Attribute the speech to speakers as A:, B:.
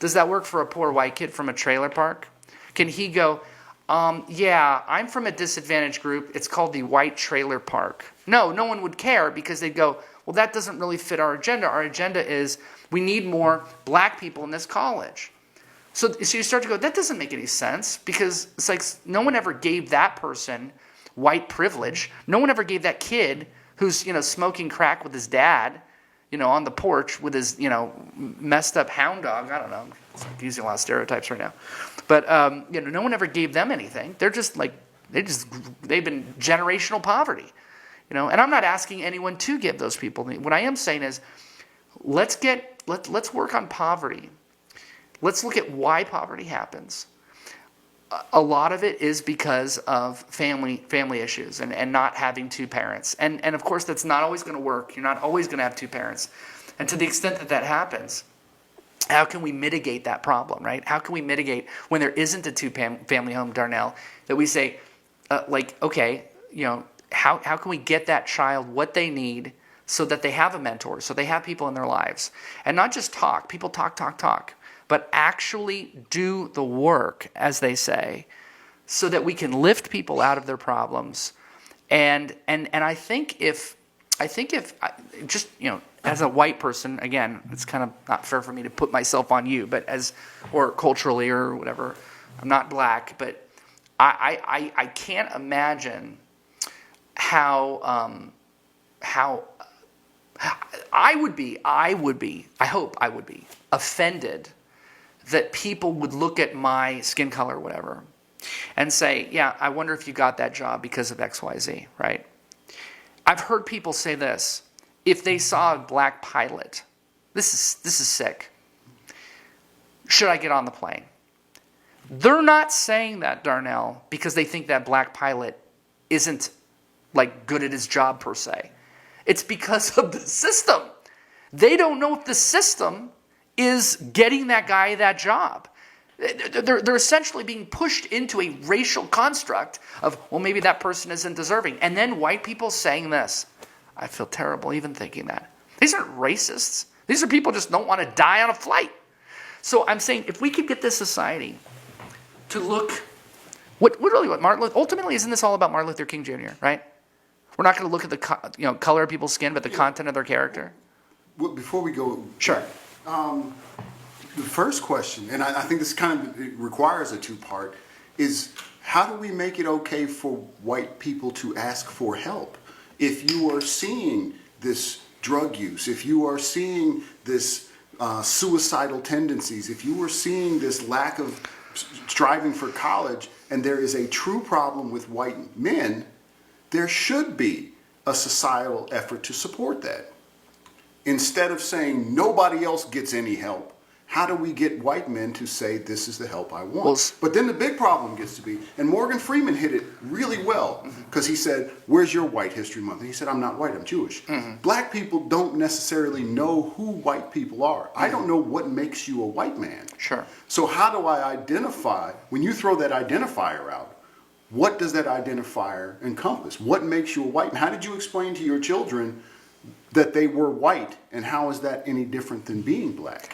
A: Does that work for a poor white kid from a trailer park? Can he go, yeah, I'm from a disadvantaged group. It's called the white trailer park. No, no one would care because they'd go, well, that doesn't really fit our agenda. Our agenda is we need more black people in this college. So you start to go, that doesn't make any sense because it's like no one ever gave that person white privilege. No one ever gave that kid who's, smoking crack with his dad, on the porch with his, messed up hound dog. I don't know. It's like using a lot of stereotypes right now. But, no one ever gave them anything. They're just like, they've been generational poverty, and I'm not asking anyone to give those people. What I am saying is let's work on poverty. Let's look at why poverty happens. A lot of it is because of family issues and not having two parents. And of course, that's not always going to work. You're not always going to have two parents. And to the extent that happens, how can we mitigate that problem, right? How can we mitigate when there isn't a two-family home, Darnell, that we say, okay, how can we get that child what they need so that they have a mentor, so they have people in their lives? And not just talk. People talk. But actually do the work, as they say, so that we can lift people out of their problems. And I think if just, as a white person, again, it's kind of not fair for me to put myself on you, but or culturally or whatever, I'm not black, but I can't imagine how I would be offended that people would look at my skin color or whatever and say, yeah, I wonder if you got that job because of XYZ, right? I've heard people say this, if they saw a black pilot, this is sick. Should I get on the plane? They're not saying that, Darnell, because they think that black pilot isn't good at his job per se. It's because of the system. They don't know if the system is getting that guy that job. They're essentially being pushed into a racial construct of, well, maybe that person isn't deserving. And then white people saying this. I feel terrible even thinking that. These aren't racists. These are people who just don't want to die on a flight. So I'm saying if we could get this society to look, ultimately isn't this all about Martin Luther King Jr., right? We're not going to look at the color of people's skin, but the content of their character.
B: Well, before we go,
A: sure.
B: The first question, and I think this kind of requires a two-part, is how do we make it okay for white people to ask for help? If you are seeing this drug use, if you are seeing this suicidal tendencies, if you are seeing this lack of striving for college, and there is a true problem with white men, there should be a societal effort to support that. Instead of saying nobody else gets any help, how do we get white men to say this is the help I want? But then the big problem gets to be, and Morgan Freeman hit it really well, because he said, where's your White History Month? And he said, I'm not white, I'm Jewish. Black people don't necessarily know who white people are. I don't know what makes you a white man.
A: Sure.
B: So how do I identify, when you throw that identifier out, what does that identifier encompass? What makes you a white man? How did you explain to your children that they were white, and how is that any different than being black?